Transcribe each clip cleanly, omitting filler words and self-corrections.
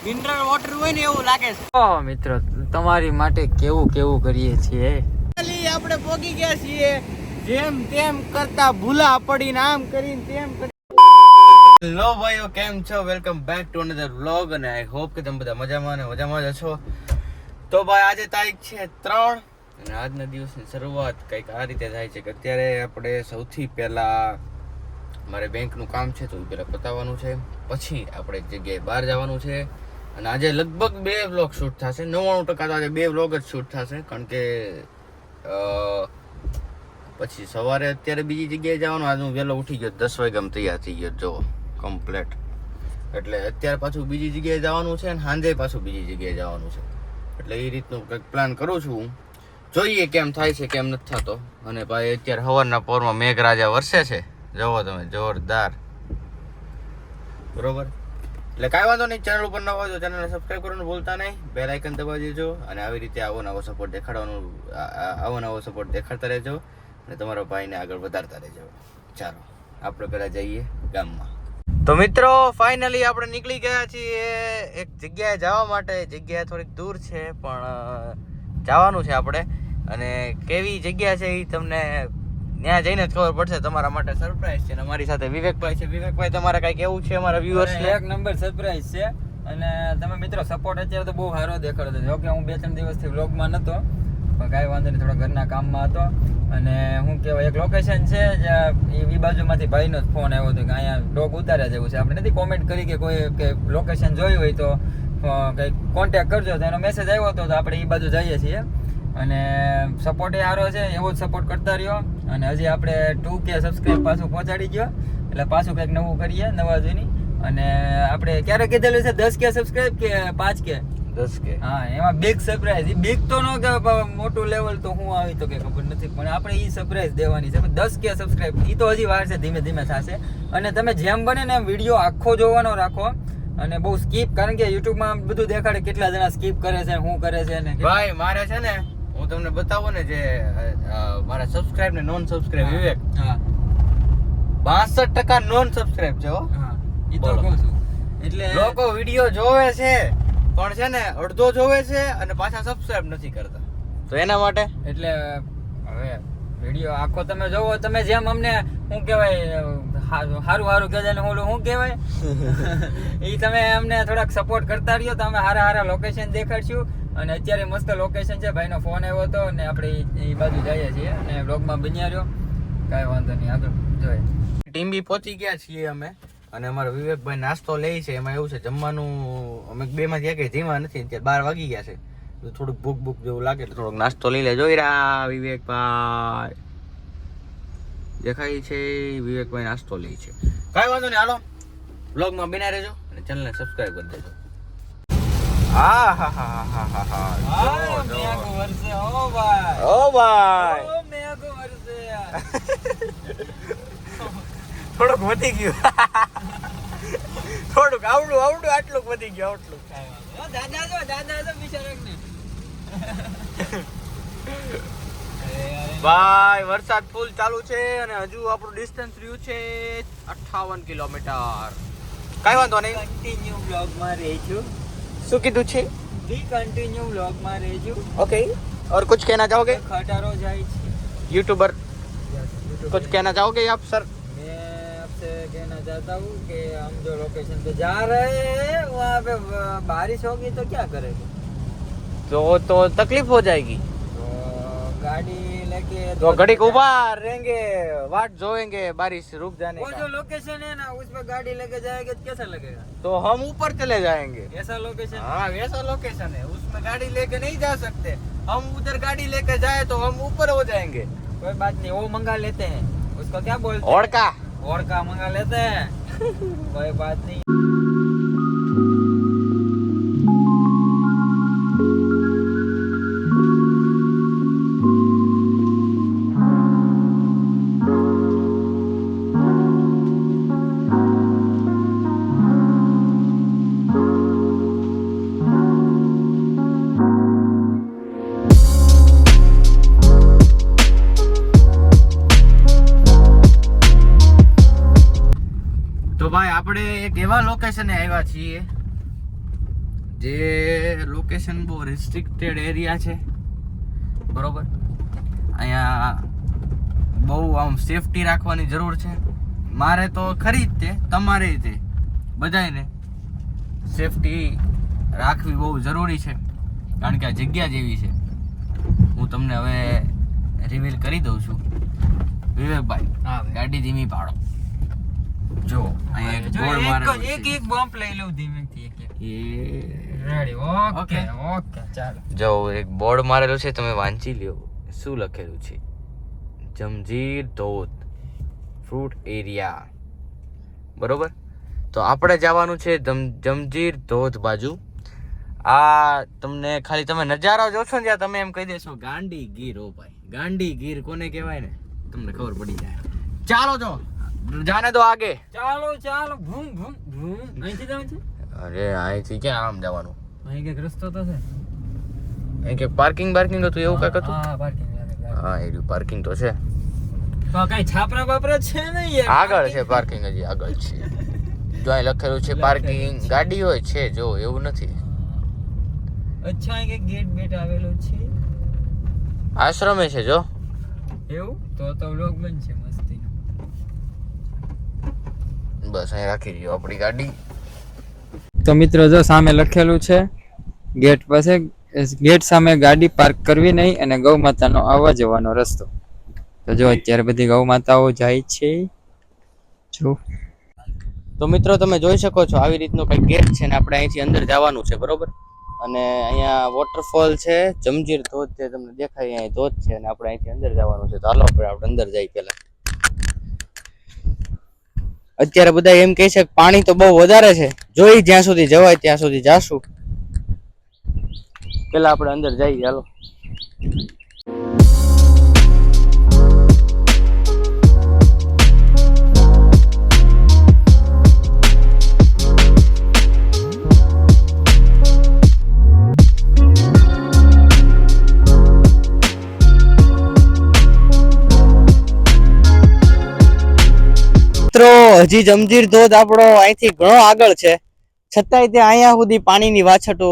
Mineral water હોય ને એવું લાગે છે. ઓ મિત્રો તમારી માટે કેવું કરીએ છીએ. આપણે પોગી ગયા છીએ જેમ તેમ કરતા ભૂલા પડીને આમ કરીને તેમ કરી. હેલો ભાઈઓ, કેમ છો? Welcome back to another vlog અને આઈ હોપ કે તમે બધા મજામાં જ છો. તો ભાઈ આજે તારીખ છે 3 અને આજના દિવસની શરૂઆત કંઈક આ રીતે થાય છે કે અત્યારે આપણે સૌથી પહેલા મારે બેંકનું કામ છે તો એ પહેલાં પતાવવાનું છે, પછી આપણે એક જગ્યાએ બહાર જવાનું છે અને આજે લગભગ 2 વ્લોગ શૂટ થશે. 99% તો આજે 2 વ્લોગ જ શૂટ થશે, કારણ કે પછી સવારે અત્યારે બીજી જગ્યાએ જવાનું. આજે હું વહેલો ઉઠી ગયો, 10 વાગ્યામાં તૈયાર થઈ ગયો જો કમ્પ્લેટ. એટલે અત્યારે પાછું બીજી જગ્યાએ જવાનું છે અને સાંજે પાછું બીજી જગ્યાએ જવાનું છે. એટલે એ રીતનું કંઈક પ્લાન કરું છું, જોઈએ કેમ થાય છે કેમ નથી થતો. અને ભાઈ અત્યારે સવારના પોરમાં મેઘરાજા વરસે છે, જુઓ તમે, જોરદાર. બરોબર, એટલે કાંઈ વાંધો નહીં. ચેનલ ઉપર નવા હોય તો ચેનલને સબસ્ક્રાઈબ કરવાનું ભૂલતા નહીં, બેલ આઇકન દબાવી દેજો અને આવી રીતે આવો નવો સપોર્ટ દેખાડતા રહેજો અને તમારા ભાઈને આગળ વધારતા રહેજો. ચાલો આપણે પહેલાં જઈએ ગામમાં. તો મિત્રો ફાઇનલી આપણે નીકળી ગયા છીએ એક જગ્યાએ જવા માટે. જગ્યા થોડીક દૂર છે પણ જવાનું છે આપણે, અને કેવી જગ્યા છે એ તમને ત્યાં જઈને જ ખબર પડશે. તમારા માટે સરપ્રાઈઝ છે. અને અમારી સાથે વિવેકભાઈ છે. વિવેકભાઈ, તમારે કઈ કેવું છે અમારા વ્યુઅર્સ ને? એક નંબર સરપ્રાઈઝ છે અને તમે મિત્રો સપોર્ટ અત્યારે તો બહુ સારો દેખાડો છો. જોકે હું 2-3 દિવસથી વ્લોગમાં નહોતો, પણ કાંઈ વાંધો નહીં, થોડા ઘરના કામમાં હતો. અને શું કહેવાય, એક લોકેશન છે જ્યાં એ બાજુમાંથી ભાઈનો જ ફોન આવ્યો હતો કે અહીંયા ડોગ ઉતાર્યા જેવું છે. આપણે નથી કોમેન્ટ કરી કે કોઈ કે લોકેશન જોઈ હોય તો કંઈક કોન્ટેક્ટ કરજો, તો એનો મેસેજ આવ્યો હતો. તો આપણે એ બાજુ જઈએ છીએ અને સપોર્ટ એ સારો છે, એવો જ સપોર્ટ કરતા રહ્યો. અને હજી આપણે 2K સબસ્ક્રાઈબ પાછું પહોંચાડી ગયો, એટલે પાછું કંઈક નવું કરીએ, નવા જોઈની. અને આપણે ક્યારે કીધેલું છે 10K સબસ્ક્રાઈબ કે 5K? 10K. હા, એમાં બિગ સરપ્રાઈઝ. બિગ તો ન કે મોટું લેવલ તો હું આવી તો કે ખબર નથી, પણ આપણે એ સરપ્રાઈઝ દેવાની છે. 10K સબસ્ક્રાઈબ એ તો હજી વાર છે, ધીમે ધીમે થશે. અને તમે જેમ બને ને એમ વિડીયો આખો જોવાનો રાખો અને બહુ સ્કીપ, કારણ કે યુટ્યુબમાં બધું દેખાડે કેટલા જણા સ્કીપ કરે છે, શું કરે છે. ને ભાઈ મારે છે ને, હું તમને બતાવું ને, જે મારા સબસ્ક્રાઇબ ને નોન સબસ્ક્રાઇબ વિવેક, હા 62% નોન સબસ્ક્રાઇબ છે. હો, હા, ઈ તો કહું છું. એટલે લોકો વિડિયો જોવે છે પણ છે ને અડધો જોવે છે અને પાછા સબસ્ક્રાઇબ નથી કરતા. તો એના માટે એટલે હવે વિડીયો આખો તમે જોવો, તમે જેમ અમને શું કહેવાય સારું કહેજો ને ઓલું શું કહેવાય એ તમે અમને થોડાક સપોર્ટ કરતા રહ્યો તો અમે સારા લોકેશન દેખાડશું. અને અત્યારે મસ્ત લોકેશન છે, ભાઈનો ફોન આવ્યો હતો અને આપણે એ બાજુ જઈએ છીએ અને વ્લોગમાં બન્યા રહ્યો. કાંઈ વાંધો નહીં, આગળ જોઈએ. ટીમ્બી પહોંચી ગયા છીએ અમે, અને અમારા વિવેકભાઈ નાસ્તો લે છે. એમાં એવું છે, જમવાનું અમે 2 માંથી એકે જીવા નથી, ત્યારે 12 વાગી ગયા છે. તો થોડુંક ભૂખ જેવું લાગે એટલે થોડોક નાસ્તો લઈ લે. જોઈ રહ્યા વિવેકભાઈ દેખાય છે, વિવેકભાઈ નાસ્તો લે છે. કાંઈ વાંધો નહીં, હાલો વ્લોગમાં બન્યા રહેજો અને ચેનલને સબસ્ક્રાઇબ કરી દેજો. થોડુંક વધી ગયું, થોડુંક આવડું આટલું વધી ગયું, આટલું. દાદા બિચારાને ભાઈ વરસાદ ફૂલ ચાલુ છે અને હજુ આપણું ડિસ્ટન્સ રહ્યું છે 58 કિલોમીટર. કાંઈ વાંધો નહીં, કન્ટિન્યુ વ્લોગમાં રહેજો. શું કીધું છે? કન્ટિન્યુ વ્લોગમાં રહેજો. ओके, और कुछ कहना चाहोगे? खटारो જાય છે यूट्यूबर, कुछ कहना चाहोगे आप सर? मैं आपसे कहना चाहता हूँ कि हम जो लोकेशन पे जा रहे हैं वहाँ पे बारिश होगी तो क्या करेंगे? तो तकलीफ हो जाएगी, तो गाड़ी लेके तो घड़ी को उभा रहेंगे, वाट जोएंगे बारिश रुक जाने वो का. जो लोकेशन है ना उस पे गाड़ी लेके जाएंगे तो कैसा लगेगा? तो हम ऊपर चले जाएंगे. ऐसा लोकेशन? हाँ वैसा लोकेशन है, उसमें गाड़ी लेके नहीं जा सकते. हम उधर गाड़ी लेके जाए तो हम ऊपर हो जाएंगे. कोई बात नहीं, वो मंगा लेते हैं, उसको क्या बोलते हैं? ओड़का मंगा लेते हैं कोई बात नहीं. તો ભાઈ આપણે એક એવા લોકેશને આવ્યા છીએ જે લોકેશન બહુ રિસ્ટ્રિક્ટેડ એરિયા છે, બરોબર. અહીંયા બહુ આમ સેફટી રાખવાની જરૂર છે. મારે તો ખરી જ તે, તમારે તે બધાને સેફટી રાખવી બહુ જરૂરી છે, કારણ કે આ જગ્યા જેવી છે. હું તમને હવે રિવીલ કરી દઉં છું. વિવેકભાઈ, ગાડી ધીમી પાડો. જો અહીંયા એક બોર્ડ મારેલું છે. એક બમ્પ લઈ લઉં ધીમેથી. રેડી? ઓકે ઓકે, ચાલો. જો એક બોર્ડ મારેલું છે, તમે વાંચી લ્યો. શું લખેલું છે? જમજીર ધોધ ફ્રૂટ એરિયા, બરોબર. તો આપણે જવાનું છે જમજીર ધોધ બાજુ. આ તમને ખાલી તમે નજારો જોશો ને, ત્યાં તમે એમ કહી દેશો ગાંડી ગીર. ઓ ભાઈ, ગાંડી ગીર કોને કહેવાય ને તમને ખબર પડી જાય. ચાલો જો જાને દો આગે. ચાલો ચાલો, ભૂમ ભૂમ ભૂમ. અહીંથી જવાનું છે? અરે અહીંથી ક્યાં આમ જવાનું? અહીં કઈક રસ્તો તો છે. અહીં કે પાર્કિંગ હતું એવું કઈક હતું. હા, પાર્કિંગ. હા, એ પાર્કિંગ તો છે. તો કઈ છાપરા બાપરા છે ને યાર? આગળ છે પાર્કિંગ, હજી આગળ છે. જો અહીં લખેલું છે પાર્કિંગ. ગાડી હોય છે, જો એવું નથી. અચ્છા, અહીં કઈક ગેટ બેટ આવેલો છે. આશ્રમે છે જો. એવું તો વ્લોગ બનશે મસ્તી. બસ અહીં રાખી દો આપણી ગાડી. તો મિત્રો જો સામે લખેલું છે ગેટ પાસે, ગેટ સામે ગાડી પાર્ક કરવી નહીં અને ગૌ માતાનો આવવા જવાનો રસ્તો. તો જો અત્યારે બધી ગૌ માતાઓ જાય છે. જો તો મિત્રો તમે જોઈ શકો છો આવી રીતનો કઈ ગેટ છે ને આપણે અહીંથી અંદર જવાનું છે, બરોબર. અને અહીંયા વોટરફોલ છે, જમજીર ધોધ છે, તમને દેખાય અહીં ધોધ છે, અને આપણે અહીંથી અંદર જવાનું છે. તો હાલો આપણે અંદર જઈએ. પહેલા અત્યારે બધા એમ કહે છે કે પાણી તો બહુ વધારે છે, જોઈ જ્યાં સુધી જવાય ત્યાં સુધી જાશું. પેલા આપણે અંદર જઈએ, હાલો. મિત્રો હજી જમજીર ધોધ આપણો અહીંથી ઘણો આગળ છે, છતાંય તે અહીંયા સુધી પાણીની વાછટો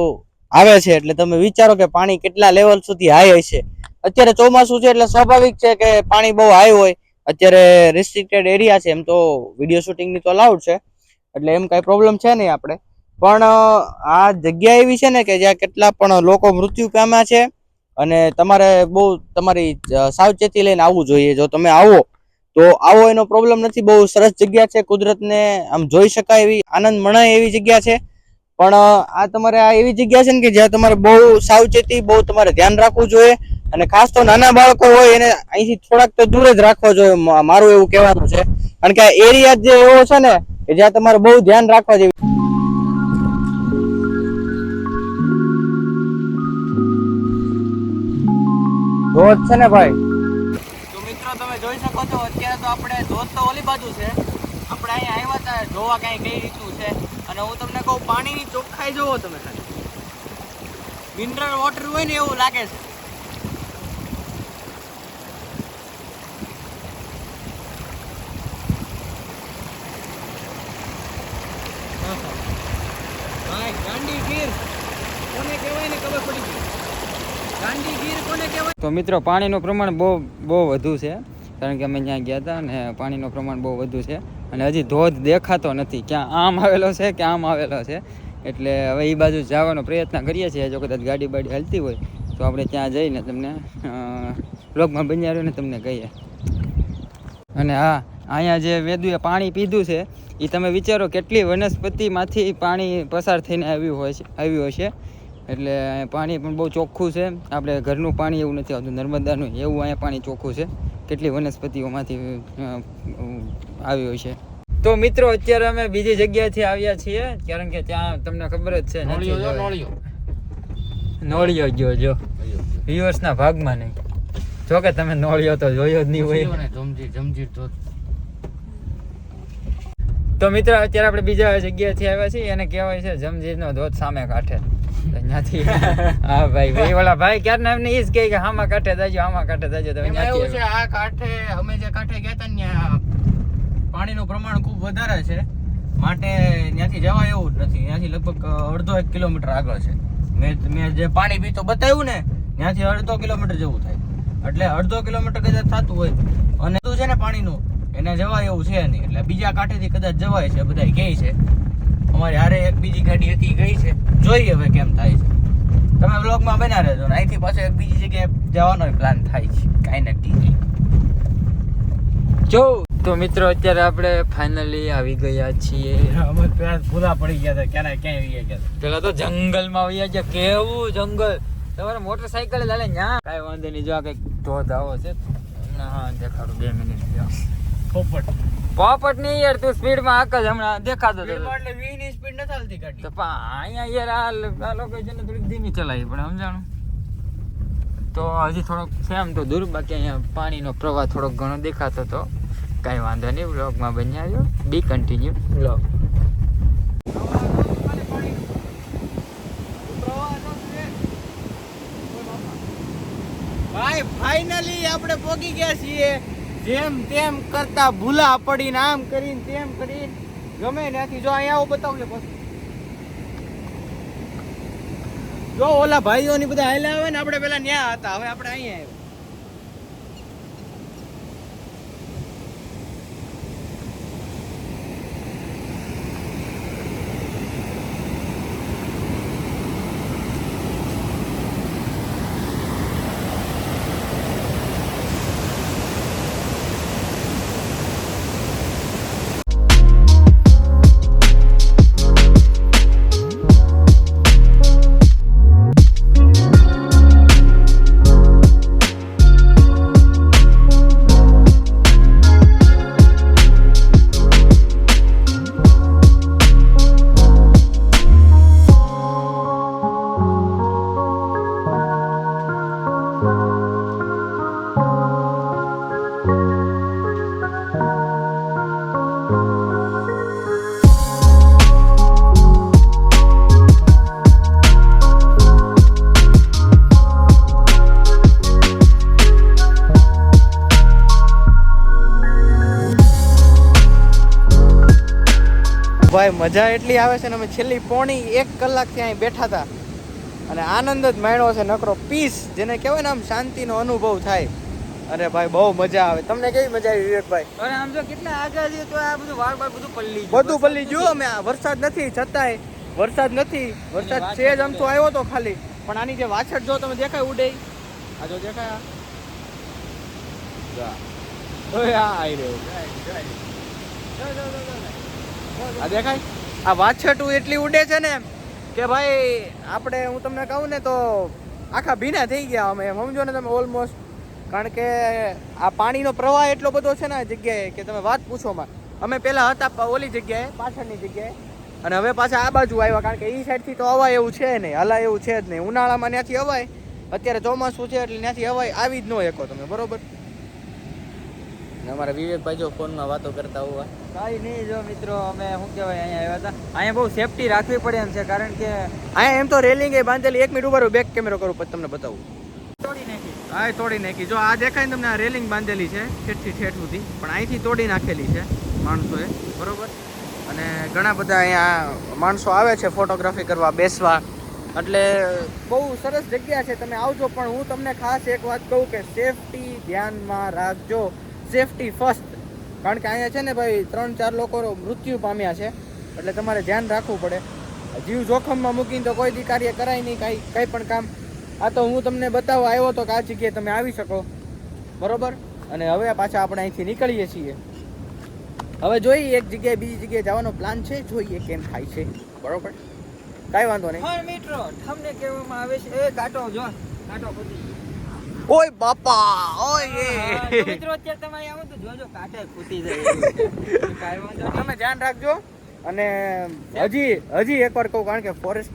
આવે છે. એટલે તમે વિચારો કે પાણી કેટલા લેવલ સુધી હાઈ હશે. અત્યારે ચોમાસું છે એટલે સ્વાભાવિક છે કે પાણી બહુ હાઈ હોય. અત્યારે રિસ્ટ્રિક્ટેડ એરિયા છે, એમ તો વિડીયો શૂટિંગની તો અલાઉડ છે, એટલે એમ કાંઈ પ્રોબ્લેમ છે નહીં આપણે. પણ આ જગ્યા એવી છે ને કે જ્યાં કેટલા પણ લોકો મૃત્યુ પામ્યા છે, અને તમારે બહુ તમારી સાવચેતી લઈને આવવું જોઈએ. જો તમે આવો તો આવો, એનો પ્રોબ્લેમ નથી. બહુ સરસ જગ્યા છે, કુદરતને આમ જોઈ શકાય એવી, આનંદ મણાય એવી જગ્યા છે. પણ આ તમારે આ એવી જગ્યા છે ને કે જ્યાં તમારે બહુ સાવચેતી, બહુ તમારે ધ્યાન રાખવું જોઈએ. અને ખાસ તો નાના બાળકો હોય એને અહીંથી થોડાક તો દૂર જ રાખવા જોઈએ, મારું એવું કહેવાનું છે. કારણ કે આ એરિયા જે એવો છે ને કે જ્યાં તમારે બહુ ધ્યાન રાખવા જેવી. ધોધ છે ને ભાઈ. તો મિત્રો તમે જોઈ શકો છો અત્યારે તો આપણે ધોધ તો ઓલી બાજુ છે, આપણે અહીંયા આવ્યા હતા જોવા કઈ કઈ રીતનું છે. અને હું તમને કહું, પાણીની ચોખ્ખાઈ જોવો તમે ખાલી, મિનરલ વોટર હોય ને એવું લાગે છે. ગાંડી ગીર કોને કહેવાય ને ખબર પડી ગઈ. ગાંડી ગીર કોને કહેવાય? તો મિત્રો પાણીનું પ્રમાણ બહુ વધુ છે, કારણ કે અમે ત્યાં ગયા હતા અને પાણીનું પ્રમાણ બહુ વધુ છે. અને હજી ધોધ દેખાતો નથી, ક્યાં આમ આવેલો છે કે આમ આવેલો છે. એટલે હવે એ બાજુ જવાનો પ્રયત્ન કરીએ છીએ. જો કદાચ ગાડી બાડી હાલતી હોય તો આપણે ત્યાં જઈને તમને બ્લોગમાં બન્યા રહ્યો ને તમને કહીએ. અને હા, અહીંયા જે વેદુએ પાણી પીધું છે એ તમે વિચારો કેટલી વનસ્પતિમાંથી પાણી પસાર થઈને આવ્યું હશે. એટલે પાણી પણ બહુ ચોખ્ખું છે, આપણે ઘરનું પાણી એવું નથી આવતું, નર્મદાનું એવું અહીંયા પાણી ચોખ્ખું છે. કેટલી વનસ્પતિઓમાંથી આવ્યું છે. તો મિત્રો અત્યારે અમે બીજી જગ્યાએથી આવ્યા છીએ, કારણ કે ત્યાં તમને ખબર જ છે નોળિયો ગયો જો વ્યુઅર્સના ભાગમાં નહીં. જો કે તમે નોળિયો તો જોયો જ નહીં હોય. જમજીર ધોધ. તો મિત્રો અત્યારે આપણે બીજા જગ્યાએથી આવ્યા છીએ, એને કહેવાય છે જમજીરનો ધોધ સામે કાંઠે. ત્યાંથી હા ભાઈ વાળા ભાઈ ક્યારના એમને એ જ કહે કે હામા કાંઠે જાજો, હામા કાંઠે જાજો. તમે એવું છે, આ કાંઠે અમે જે કાંઠે ગયા હતા ને પાણીનું પ્રમાણ ખૂબ વધારે છે, માટે ત્યાંથી જવાય એવું જ નથી. ત્યાંથી લગભગ અડધો 1 કિલોમીટર આગળ છે. મેં જે પાણી પીતો બતાવ્યું ને ત્યાંથી અડધો કિલોમીટર જેવું થાય. એટલે અડધો કિલોમીટર કદાચ થતું હોય અને શું છે ને પાણીનું એને જવાય એવું છે નહીં. એટલે બીજા કાંઠેથી કદાચ જવાય છે, બધા કહે છે. અમારી હારે એક બીજી ગાડી હતી ગઈ છે, જોઈએ હવે કેમ થાય છે. તમે વ્લોગમાં બના રહેજો ને અહીંથી પાછો એક બીજી જગ્યાએ જવાનો પ્લાન થાય છે, કાંઈ નક્કી નહીં. જો તો મિત્રો અત્યારે આપણે ફાઇનલી આવી ગયા છીએ. અમે ભૂલા પડી ગયા હતા, ક્યારે ક્યાંય આવી ગયા હતા. પેલા તો જંગલમાં આવી ગયા. કેવું જંગલ! તમારે મોટરસાઇકલ લાલે ન્યા કાંઈ વાંધો નહીં. જો આ કંઈક ધોધ આવો છે. હા દેખાડું 2 મિનિટ. પોપટ નહીં યાર, તું સ્પીડમાં આક જ હમણાં દેખાતો હતો. એટલે 20 ની સ્પીડ નથી ચાલતી ગાડી. તો અહીંયા યાર આ લોકેશન થોડીક ધીમી ચલાવી પણ સમજાણું. તો હજી થોડોક છે આમ તો દૂર, બાકી અહીંયા પાણીનો પ્રવાહ થોડોક ઘણો દેખાતો હતો. કાંઈ વાંધો નહીં, વ્લોગમાં બની આવ્યો. બી કન્ટિન્યુ વ્લોગ. ભાઈ ફાઇનલી આપણે પહોંચી ગયા છીએ. જેમ તેમ કરતા ભૂલા પડીને આમ કરીને તેમ કરીને ગમે ત્યાંથી જો અહીંયા આવું બતાવજો પછી. જો ઓલા ભાઈઓની બધા હાલ્યા આવે ને, આપણે પેલા ન્યા હતા, હવે આપણે અહીંયા આવ્યા. ભાઈ મજા એટલી આવે છે ને, અમે છેલ્લી પોણી 1 કલાકથી અહીં બેઠા હતા અને આનંદ જ માણ્યો છે. નકરો પીસ જેને કહેવાય ને, આમ શાંતિનો અનુભવ થાય. અરે ભાઈ બહુ મજા આવે. તમને કેવી મજા આવી વિવેકભાઈ? અરે આમ જો કેટલા આગળ છે તો આ બધું વાળ બધું પલ્લી બધું પલ્લી ગયું. અમે વરસાદ નથી છતાંય વરસાદ છે જ આમ તો આવ્યો તો ખાલી. પણ આની જે વાછડ જો તમે દેખાય ઉડે, આ જો દેખાય આ દેખાય આ વાછટું એટલી ઉડે છે ને કે ભાઈ આપણે હું તમને કહું ને તો આખા ભીના થઈ ગયા અમે, એમ સમજો ને તમે ઓલમોસ્ટ. કારણ કે આ પાણીનો પ્રવાહ એટલો બધો છે ને આ જગ્યાએ કે તમે વાત પૂછો માં. અમે પહેલા હતા ઓલી જગ્યાએ, પાછળની જગ્યાએ, અને હવે પાછા આ બાજુ આવ્યા. કારણ કે એ સાઈડથી તો અવાય એવું છે નહીં, હલાય એવું છે જ નહીં. ઉનાળામાં ત્યાંથી અવાય, અત્યારે ચોમાસું છે એટલે ત્યાંથી અવાય આવી જ ન શકો તમે, બરોબર. અમારા વિવેકભાઈ જો ફોનમાં વાતો કરતા હોવા. કાંઈ નહીં. જો મિત્રો અમે શું કહેવાય અહીંયા આવ્યા હતા. અહીંયા બહુ સેફટી રાખવી પડે એમ છે, કારણ કે અહીંયા એમ તો રેલિંગ એ બાંધેલી. 1 મિનિટ ઉભા રહો, બેક કેમેરો કરું પછી તમને બતાવું. તોડી નાખી. હા તોડી નાખી. જો આ દેખાય ને તમને, આ રેલિંગ બાંધેલી છે ઠેઠથી ઠેઠ સુધી, પણ અહીંથી તોડી નાખેલી છે માણસોએ, બરોબર. અને ઘણા બધા અહીંયા માણસો આવે છે ફોટોગ્રાફી કરવા, બેસવા. એટલે બહુ સરસ જગ્યા છે, તમે આવજો. પણ હું તમને ખાસ એક વાત કહું કે સેફટી ધ્યાનમાં રાખજો, સેફટી ફર્સ્ટ. કારણ કે અહીંયા છે ને ભાઈ 3-4 લોકો મૃત્યુ પામ્યા છે, એટલે તમારે ધ્યાન રાખવું પડે. જીવ જોખમમાં મૂકીને તો કોઈ દી કાર્ય કરાય નહીં, કંઈ પણ કામ. આ તો હું તમને બતાવવા આવ્યો તો કે આ જગ્યાએ તમે આવી શકો, બરોબર. અને હવે પાછા આપણે અહીંથી નીકળીએ છીએ. હવે જોઈએ એક જગ્યાએ બીજી જગ્યાએ જવાનો પ્લાન છે, જોઈએ કેમ થાય છે, બરોબર. કાંઈ વાંધો નહીં. હા મિત્રો, તમને કહેવામાં આવે છે એ કાંટો જો, કાંટો ખૂટી. ઓય બાપા, ઓય તો મિત્રો અત્યારે તમે આવો તો જોજો કાંટે ખૂટી જાય. કાંઈ વાંધો નહીં, તમે ધ્યાન રાખજો. અને હજી એકવાર કહું, કારણ કે ફોરેસ્ટ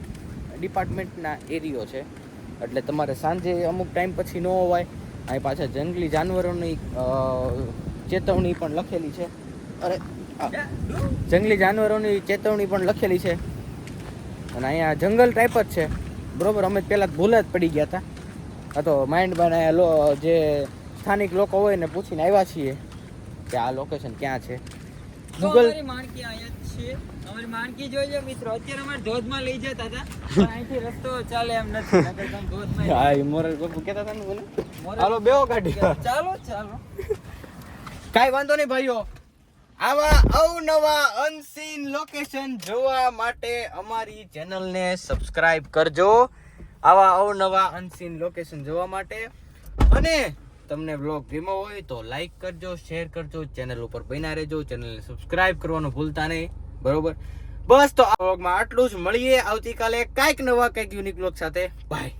ડિપાર્ટમેન્ટના એરિયો છે, એટલે તમારે સાંજે અમુક ટાઈમ પછી ન હોવાય. અહીં પાછા જંગલી જાનવરોની ચેતવણી પણ લખેલી છે. અરે જંગલી જાનવરોની ચેતવણી પણ લખેલી છે. અને અહીંયા જંગલ ટાઈપ જ છે, બરોબર. અમે પહેલાં ભૂલ જ પડી ગયા હતા. આ તો માઇન્ડ બનાવ્યા જે સ્થાનિક લોકો હોય ને પૂછીને આવ્યા છીએ કે આ લોકેશન ક્યાં છે. ગૂગલ અમારી માનકી જોઈજો મિત્રો, અત્યારે અમારે ધોધમાં લઈ જતા હતા પણ અહીંથી રસ્તો ચાલે એમ નથી, નકર તમે ધોધમાં હા ઈ મોરલ બાપુ કહેતા હતા ને મને. મોરલ- હાલો બેહો કાઢી. ચાલો ચાલો. કાઈ વાંધો નહીં ભાઈઓ. આવા અવનવા અનસીન લોકેશન જોવા માટે અમારી ચેનલને સબસ્ક્રાઇબ કરજો. આવા અવનવા અનસીન લોકેશન જોવા માટે. અને તમને વ્લોગ ગમ્યો હોય તો લાઈક કરજો, શેર કરજો, ચેનલ ઉપર બન્યા રહેજો, ચેનલને સબસ્ક્રાઇબ કરવાનું ભૂલતા નહીં. બરોબર, બસ તો આ વ્લોગમાં આટલું જ. મળીએ આવતીકાલે કાંઈક નવા કાંઈક યુનિક વ્લોગ સાથે. બાય.